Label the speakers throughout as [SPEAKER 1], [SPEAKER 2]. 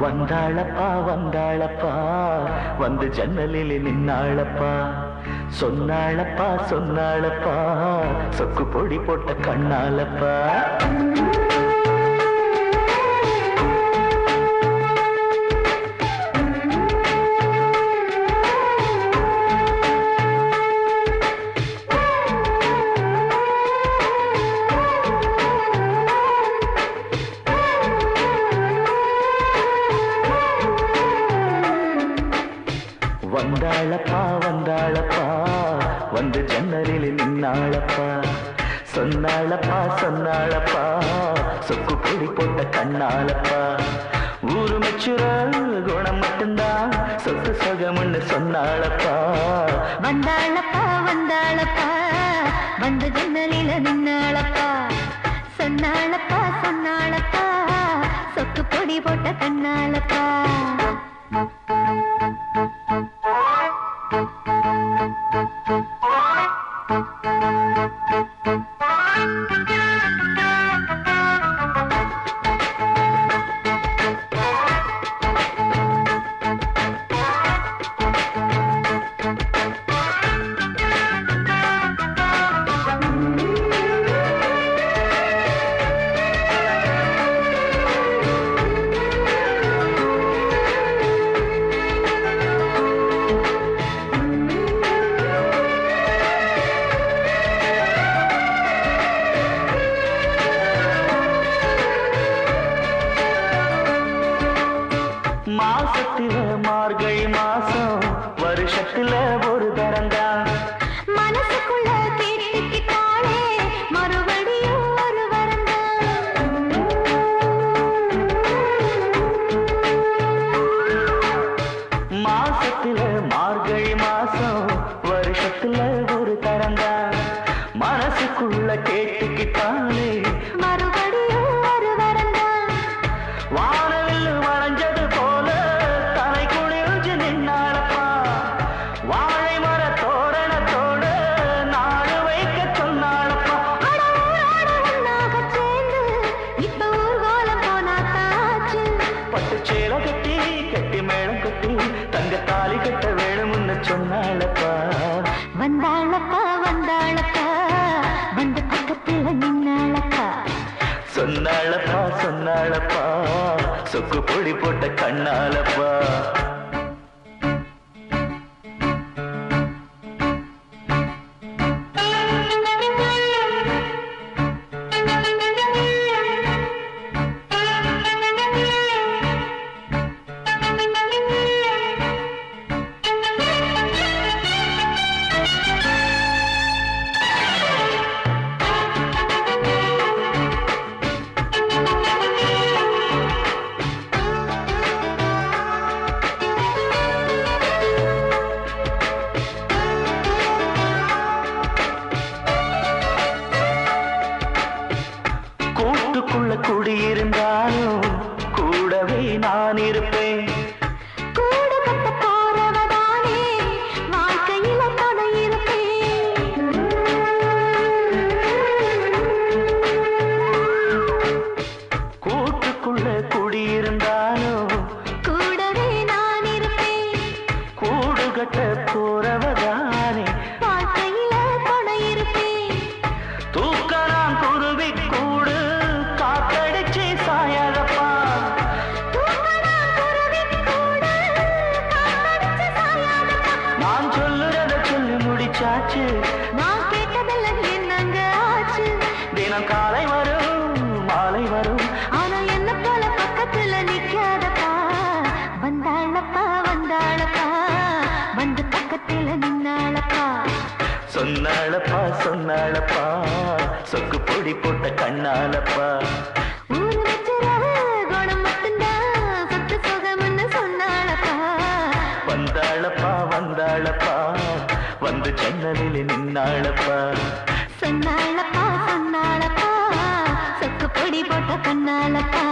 [SPEAKER 1] வந்தாளப்பா வந்தாளப்பா வந்து ஜன்னலில் நின்னாளப்பா சொன்னாளப்பா சொன்னாளப்பா சொக்கு பொடி போட்ட கண்ணாலப்பா வந்தாளப்பா வந்தாளப்பா வந்து ஜன்னலில் நின்னாளப்பா சொன்னாளப்பா சொன்னாளப்பா சொக்கு பொடி போட்ட கண்ணாலப்பா ஊரு மெச்சுற குணம் மட்டும்தான் சொத்து சொகம்னு சொன்னாளப்பா
[SPEAKER 2] வந்தாளப்பா வந்தாளப்பா வந்து ஜன்னலில் நின்னாளப்பா சொன்னாளப்பா சொன்னாளப்பா சொக்கு பொடி போட்ட கண்ணாலப்பா
[SPEAKER 1] மாசத்தில மார்கழி மாசம் வருஷத்துல ஒரு தரந்தான்
[SPEAKER 2] மனசுக்குள்ள கேட்டுக்கிட்டாலே மறுபடியும் ஒரு வரந்தான்
[SPEAKER 1] மாசத்தில மார்கழி மாசம் வருஷத்துல ஒரு தரந்தான் மனசுக்குள்ள கேட்டுக்கிட்டாலே
[SPEAKER 2] மறுபடியும் ஒரு வரந்தான்
[SPEAKER 1] வானவில் வளைஞ்சது போல தலை குளிர்ந்து நின்னாளப்பா வாழை மர தோரணத்தோட நாடு வைக்க சொன்னாளப்பா
[SPEAKER 2] ஒன்னாக சேர்ந்து இப்ப ஊர்வலம் போனாத்தாச்சு
[SPEAKER 1] பட்டு சேலை கட்டி கட்டி மேளம் கட்டி தங்க தாலி கட்ட வேணும்னு சொன்னாளப்பா
[SPEAKER 2] வந்தாளப்பா வந்தாளப்பா வந்து பக்கத்துல நின்னாளப்பா
[SPEAKER 1] சொன்னாளப்பா சொன்னாளப்பா சொக்கு பொடி போட்ட கண்ணாலப்பா கூட்டுக்குள்ள குடியிருந்தாலும் கூடவே நான் இருப்பேன்
[SPEAKER 2] கூடு கட்ட போறவதானே வாழ்க்கையில துணை இருப்பேன்
[SPEAKER 1] கூட்டுக்குள்ள குடியிருந்தாலும்
[SPEAKER 2] கூடவே நான் இருப்பேன்
[SPEAKER 1] கூடு கட்ட போறவதானே
[SPEAKER 2] வாழ்க்கையில துணை இருப்பேன்
[SPEAKER 1] தூக்கலாம் குருவி கூடு காத்தடிச்சு சாயகப்பா நான் சொல்லுறத சொல்லி முடிச்சாச்சு
[SPEAKER 2] நான் கேட்டதெல்லாம் என்னங்க ஆச்சு
[SPEAKER 1] தினம் காலை வரும் மாலை வரும்
[SPEAKER 2] ஆனா என்ன போல பக்கத்துல நிக்காதப்பா வந்தாளப்பா வந்தாளப்பா வந்து பக்கத்துல நின்னாளப்பா
[SPEAKER 1] சொன்னாளப்பா சொன்னாளப்பா சொக்கு பொடி போட்ட கண்ணாலப்பா
[SPEAKER 2] ஊரு வச்சிரவு குணம் மட்டும்தான் சொத்து சுகம்னு சொன்னாளப்பா
[SPEAKER 1] வந்தாளப்பா வந்தாளப்பா வந்து ஜன்னலில் நின்னாளப்பா
[SPEAKER 2] சொன்னாளப்பா சொன்னாளப்பா சொக்கு பொடி போட்ட கண்ணாலப்பா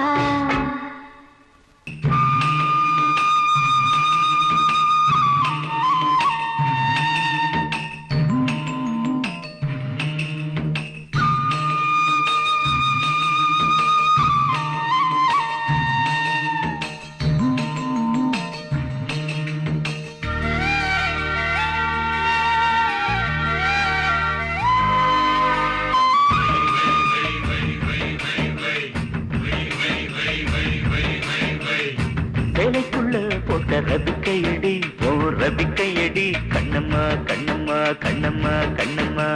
[SPEAKER 1] ரபிக்கையடி ஓ ரபிக்கையடி கண்ணம்மா கண்ணம்மா கண்ணம்மா கண்ணம்மா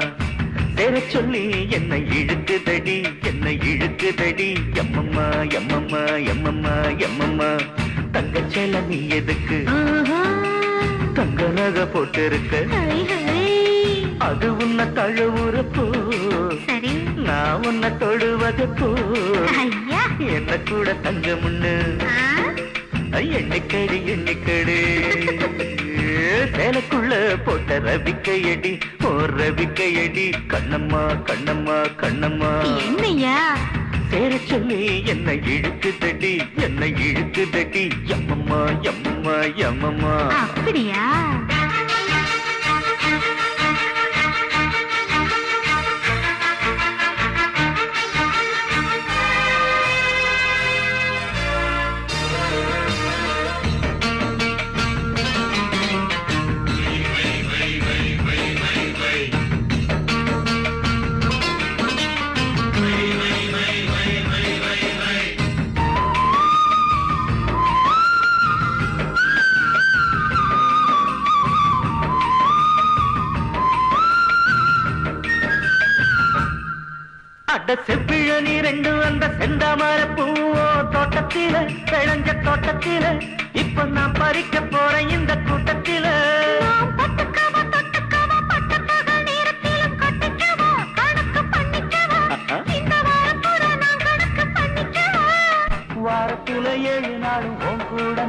[SPEAKER 1] சேர சொல்லி என்னை இழுக்குதடி என்னை இழுக்குதடி எம்மம்மா எம்மம்மா எம்மம்மா எம்மம்மா தங்கச்சேல நீ எதுக்கு தங்க நகை போட்டிருக்க அது உன்னை தழுவுறப்போ நான் உன்னை தொடுவதப்போ என்ன கூட தங்கமுன்னு எண்ணிக்கடி எண்ணிக்கடி சேலைக்குள்ள போட்ட ரபிக்கையடி ஓ ரபிக்கையடி கண்ணம்மா கண்ணம்மா கண்ணம்மா
[SPEAKER 2] என்னையா
[SPEAKER 1] சேர சொல்லி என்னை இழுக்குதடி என்னை இழுக்குதடி எம்மம்மா எம்மம்மா எம்மம்மா
[SPEAKER 2] அப்படியா
[SPEAKER 1] அட செப்பிழனி ரெண்டு அந்த செந்தாமர பூவோ தோட்டத்தில விளைஞ்ச தோட்டத்தில இப்ப நான் பறிக்க போறேன் இந்த கூட்டத்தில வாரத்துல 7 நாளும் உன் கூட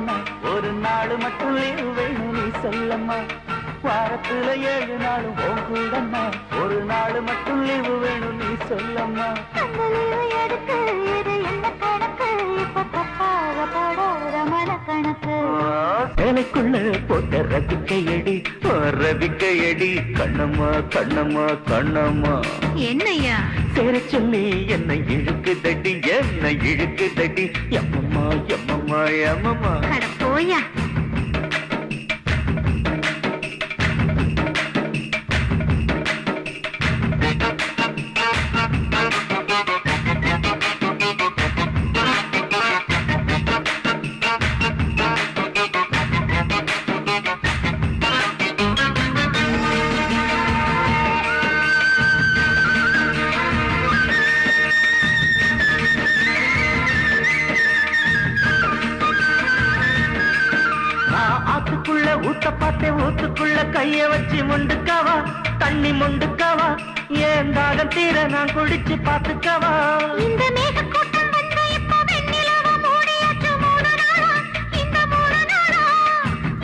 [SPEAKER 1] ஒரு நாள் மட்டும் லீவு வேணும் நீ சொல்லம்மா வாரத்துல 7 நாளும் உன் கூட ஒரு நாள் மட்டும் லீவு வேணும் நீ சொல்லம்மா சேலைக்குள்ள போட்ட ரபிக்கையடி ரபிக்கையடி கண்ணம்மா கண்ணம்மா கண்ணம்மா
[SPEAKER 2] என்னையா
[SPEAKER 1] சேர சொல்லி என்னை இழுக்குதடி என்னை இழுக்குதடி எம்மம்மா எம்மம்மா எம்மம்மா
[SPEAKER 2] போயா
[SPEAKER 1] ஆத்துக்குள்ள ஊத்த பார்த்தேன் ஊத்துக்குள்ள கைய வச்சு முண்டுக்காவா தண்ணி முண்டுக்காவா ஏன் தாகம் தீர நான் குடிச்சு பாத்துக்காவா
[SPEAKER 2] இந்த மேக கூட்டம் வந்து இப்ப வெண்ணிலவ மூடியாச்சு 3 நாளா இந்த 3 நாளா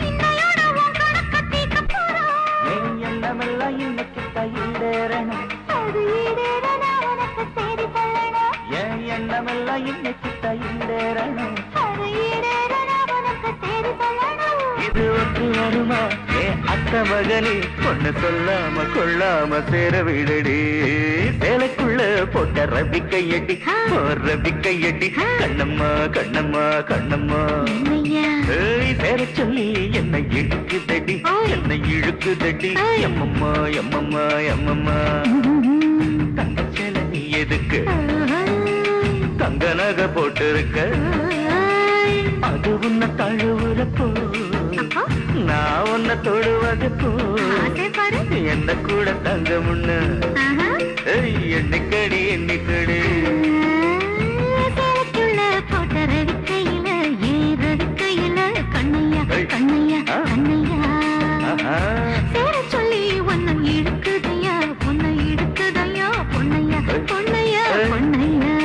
[SPEAKER 2] இன்னையோட உன் கணக்க தீக்க போறோம்
[SPEAKER 1] ஏன் எண்ணமெல்லாம் இன்னைக்கு ஈடேறணும்
[SPEAKER 2] அது ஈடேறனா உனக்கு தேடி சொல்லணும்
[SPEAKER 1] ஏன் எண்ணமெல்லாம் இன்னைக்கு ஈடேறணும்
[SPEAKER 2] அது ஈடேறனா உனக்கு தேடி சொல்லணும்
[SPEAKER 1] இது ஒன்று வருமா ஏ அத்த மகனே பொண்ணு சொல்லாம கொள்ளாம சேர விடடி சேலைக்குள்ள போட்ட ரபிக்கையடி ரபிக்கையடி கண்ணம்மா கண்ணம்மா கண்ணம்மா சேர சொல்லி என்னை இழுக்குதடி என்னை இழுக்குதடி எம்மம்மா எம்மம்மா எம்மம்மா தங்க சேலை நீ எதுக்கு தங்க நகை போட்டிருக்க அது உன்னை தழுவுறப்போ நான் உன்னை தொடுவதப்போ என்ன கூட தங்க முன்ன எண்ணிக்கடி எண்ணிக்கடி
[SPEAKER 2] போட்ட ரவிக்கையில ஏ ரவிக்கையில கண்ணையா கண்ணையா கண்ணையா சேர சொல்லி உன்னை இழுக்குதையா உன்னை இழுக்குதையா பொன்னையா பொன்னையா பொன்னையா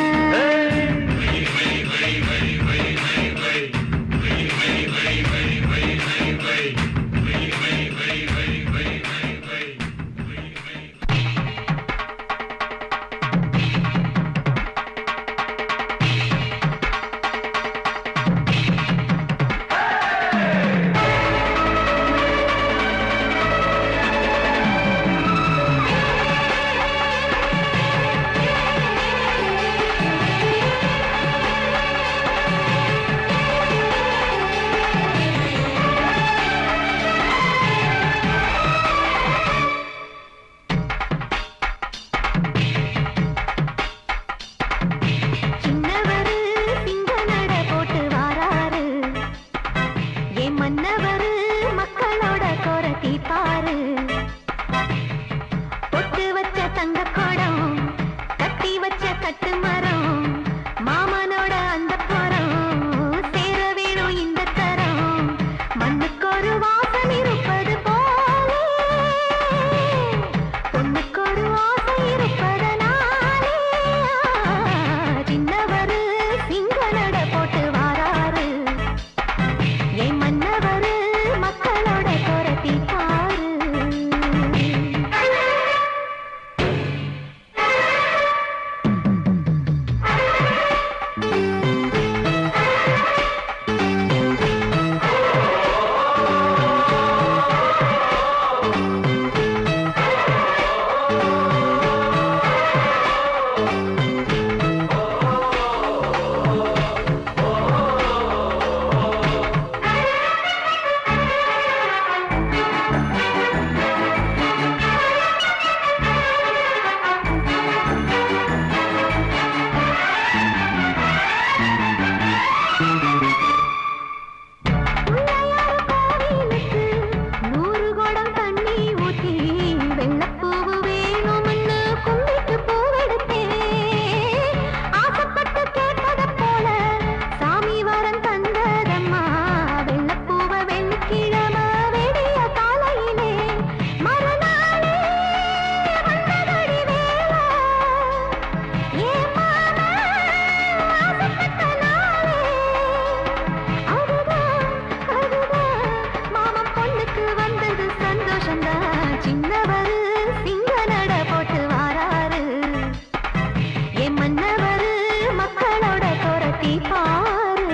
[SPEAKER 2] கொரத்தி பாரு.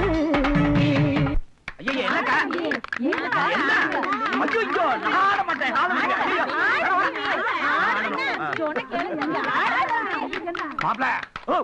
[SPEAKER 1] ஐயோ என்னக்கா ஐயோ நான் ஆட மாட்டேன் மாப்ள ஓ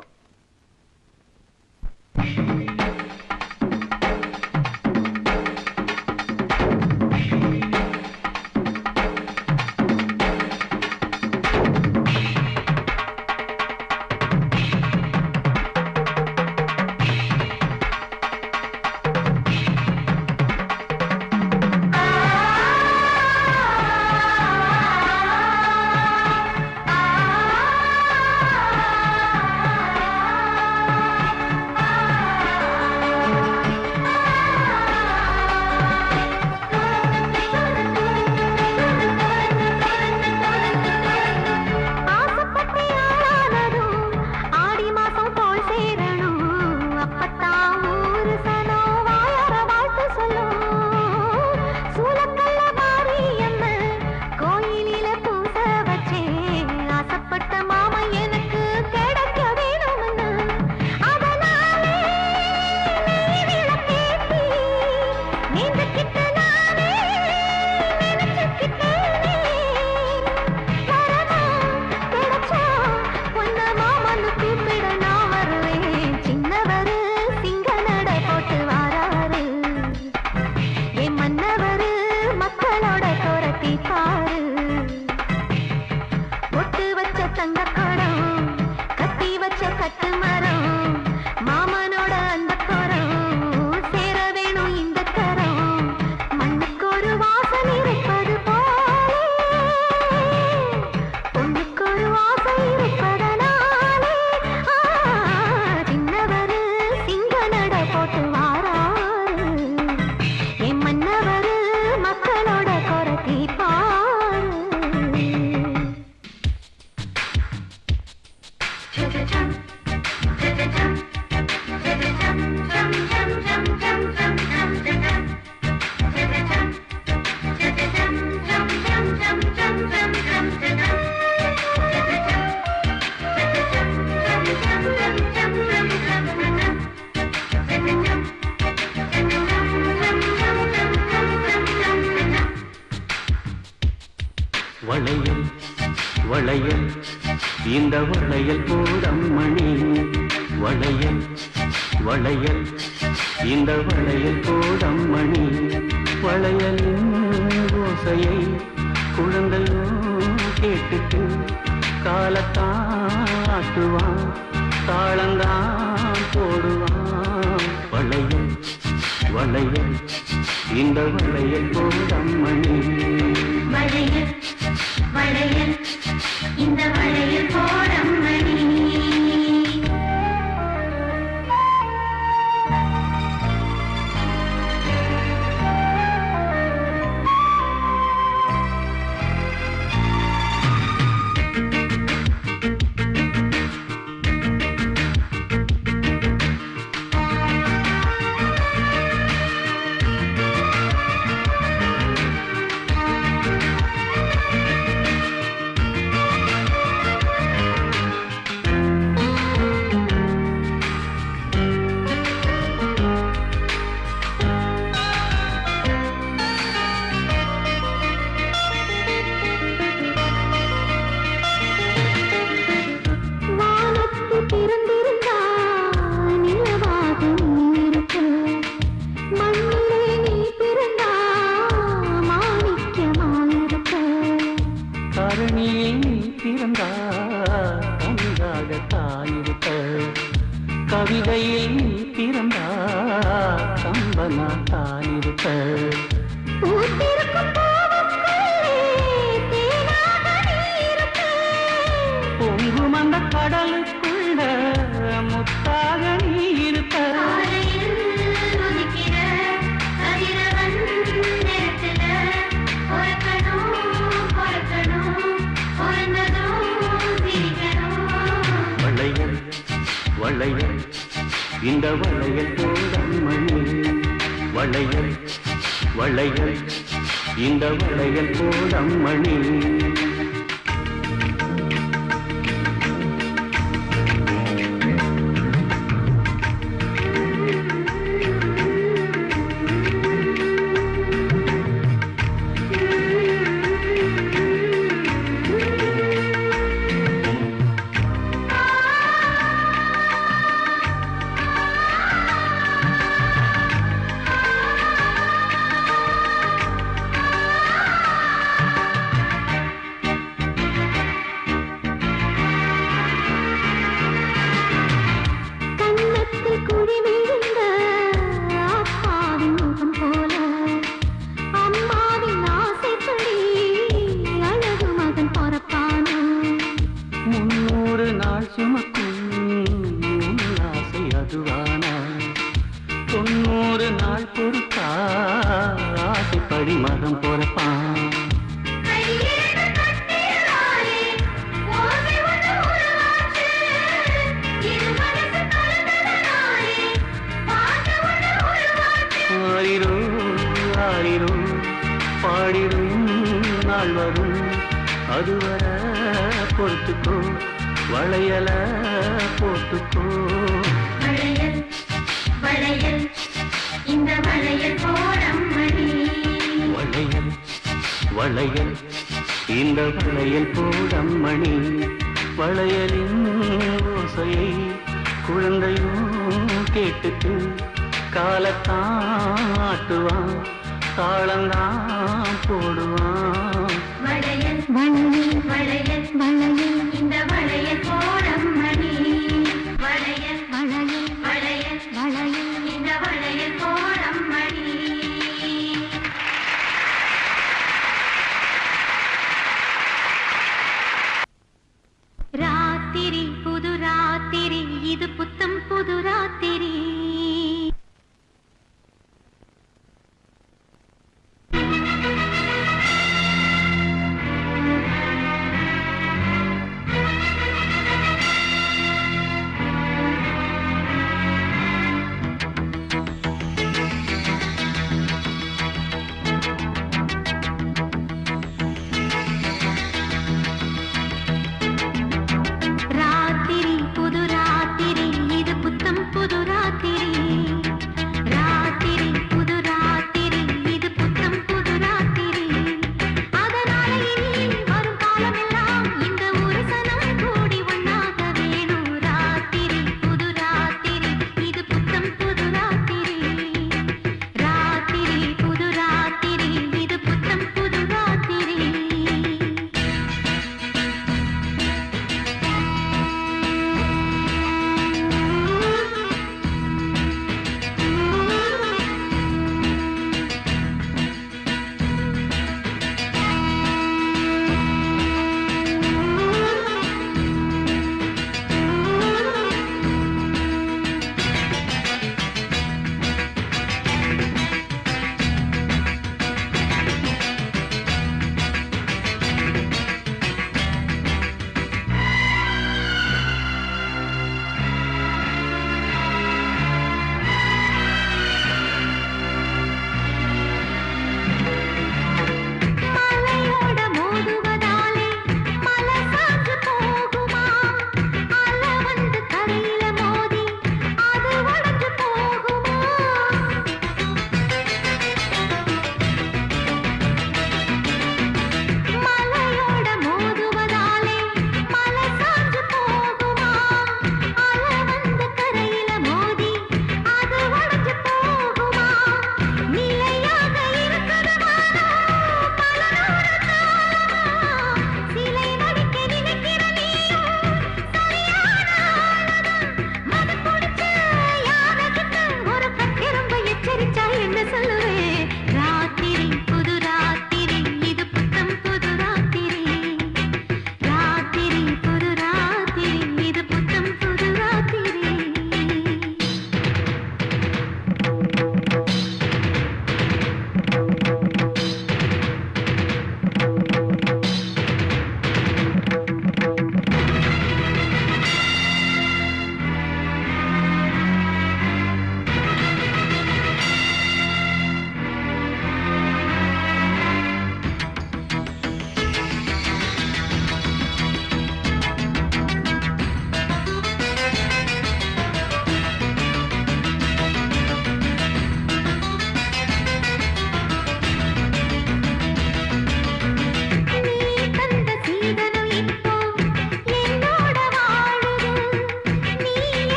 [SPEAKER 1] வளையல் வளையல் இந்த வளையல் போடம்மணி வளையல் வளையல் இந்த வளையல் போடம்மணி வளையல் ஓசையை குழந்தையோ கேட்டுட்டு காலத்தாட்டுவான் தாளந்தான் போடுவான் வளையல் வளையல் இந்த வளையல் போடம்மணி
[SPEAKER 2] வளையல் வளையல் இந்த வளையல் போடம்மணி.
[SPEAKER 1] கவிதையில் பிறந்தா கம்பனா தானிருப்ப பொங்கும் அந்த கடலுக்குள்ள முத்தாக நீ இருப்ப வளையல் வளையல் இந்த வளையல் போடம்மணி வளையல் வளையல் இந்த வளையல் போடம்மணி 90 நாள் பொறுத்தா ஆசைப்படி மரம் பொறப்பான். ஆரிரோ ஆரிரோ பாடிடும் நாள் வரும், அதுவர பொறுத்துக்கோ வளையல போட்டுக்கோ.
[SPEAKER 2] வளையல் வளையல் இந்த வளையல் போடம்மணி,
[SPEAKER 1] வளையல் வளையல் இந்த வளையல் போடம்மணி. வளையலின் ஓசையை குழந்தையும் கேட்டுட்டு காலத்தான் ஆட்டுவான், தாளந்தான் போடுவான்.
[SPEAKER 2] வளையல் வளையல் வளையல் வளையல் இந்த வளையல் போடம்மணி, வளையல் வளையல் வளையல் வளையல் இந்த வளையல் போடம்மணி. ராத்திரி புது ராத்திரி, இது புத்தம் புது ராத்திரி.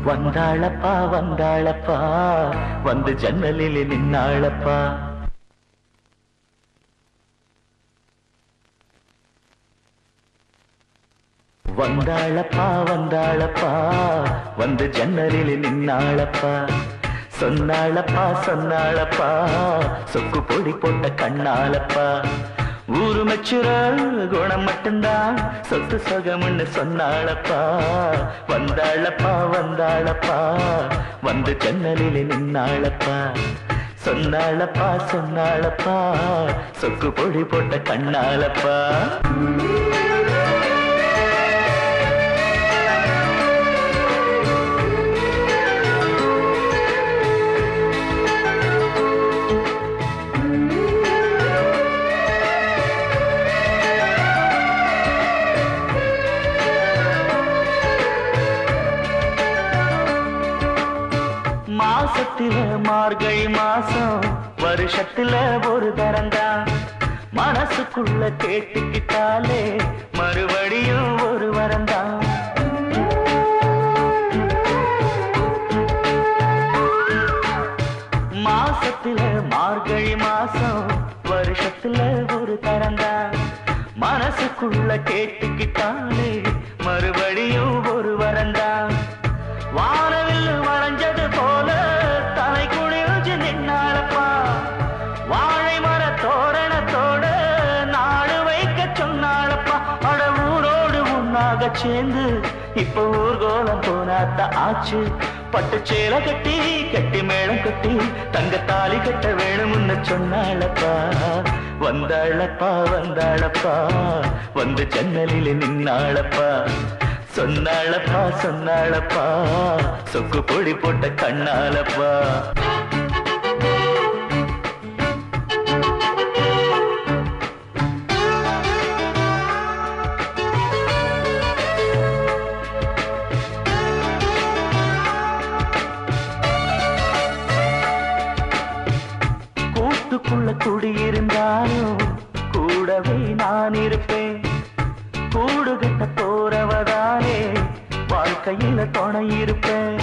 [SPEAKER 1] வந்தாளப்பா வந்தாளப்பா வந்து ஜன்னலில் நின்னாளப்பா. வந்தாளப்பா வந்தாளப்பா வந்து ஜன்னலில் நின்னாளப்பா. சொன்னாளப்பா சொன்னாளப்பா சொக்கு பொடி போட்ட கண்ணாலப்பா. ஊரு மெச்சுற குணம் மட்டும்தான் சொத்து சொகம்னு சொன்னாளப்பா. வந்தாளப்பா வந்தாளப்பா வந்து ஜன்னலில் நின்னாளப்பா. சொன்னாளப்பா சொன்னாளப்பா சொக்கு பொடி போட்ட கண்ணாலப்பா. மாசத்தில மார்கழி மாசம் வருஷத்துல ஒரு தரந்தான். மனசுக்குள்ள கேட்டுக்கிட்டாலே மறுபடியும் ஒரு வரந்தான். மாசத்தில மார்கழி மாசம் வருஷத்துல ஒரு தரந்தான். மனசுக்குள்ள கேட்டுக்கிட்டாலே மறுபடியும் ஒரு வரந்தான். வானவில் வளைஞ்சது போல தலை குளிர்ச்சி நின்னாளப்பா. வாழை மர தோரணத்தோட நாடு வைக்க சொன்னாளப்பா. அட ஊரோடு உன்னாக சேர்ந்து இப்ப ஊர்கோலம் போனாத்த ஆச்சு. பட்டு சேலை கட்டி கட்டி மேளம் கட்டி தங்க தாலி கட்ட வேணும்னு சொன்னாளப்பா. வந்தாளப்பா வந்தாளப்பா வந்து ஜன்னலில் நின்னாளப்பா. சொன்னாளப்பா சொன்னாளப்பா சொக்கு பொடி போட்ட கண்ணாலப்பா. கூட்டுக்குள்ள குடியிருந்தாலும் கூடவே நான் இருப்பேன். கூடு கட்ட போறவதானே வாழ்க்கையில துணை இருப்பேன்.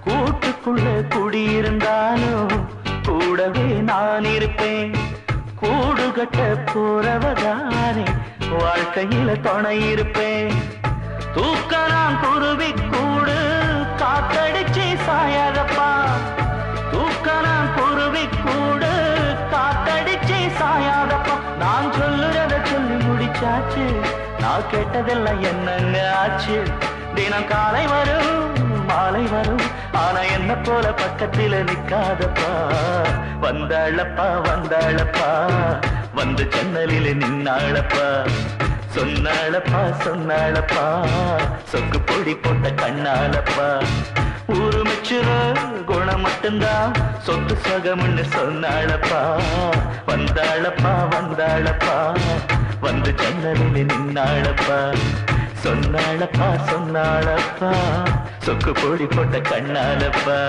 [SPEAKER 1] கூட்டுக்குள்ள குடியிருந்தாலும் கூடவே நான் இருப்பேன். கூடு கட்ட போறவதானே வாழ்க்கையில துணை இருப்பேன். தூக்க நான் குருவி கூடு காத்தடிச்சு சாயாதப்பா. தூக்க நான் குருவி கூடு காத்தடிச்சு சாயாதப்பா. நான் சொல்லுறத சொல்லி முடிச்சாச்சு. நான் கேட்டதெல்லாம் என்னங்க ஆச்சு. தினம் காலை வரும் மாலை வரும் ஆனா என்ன போல பக்கத்தில நிக்காதப்பா. வந்தாளப்பா வந்தாளப்பா வந்து ஜன்னலில் நின்னாளப்பா. சொன்னாளப்பா சொன்னாளப்பா சொக்கு பொடி போட்ட கண்ணாலப்பா. ஊரு மெச்சுற குணம் மட்டும்தான் சொத்து சொகம்னு சொன்னாளப்பா. வந்தாளப்பா வந்தாளப்பா வந்து ஜன்னலில் நின்னாளப்பா. சொன்னாளப்பா சொன்னாளப்பா சொக்கு பொடி போட்ட கண்ணாலப்பா.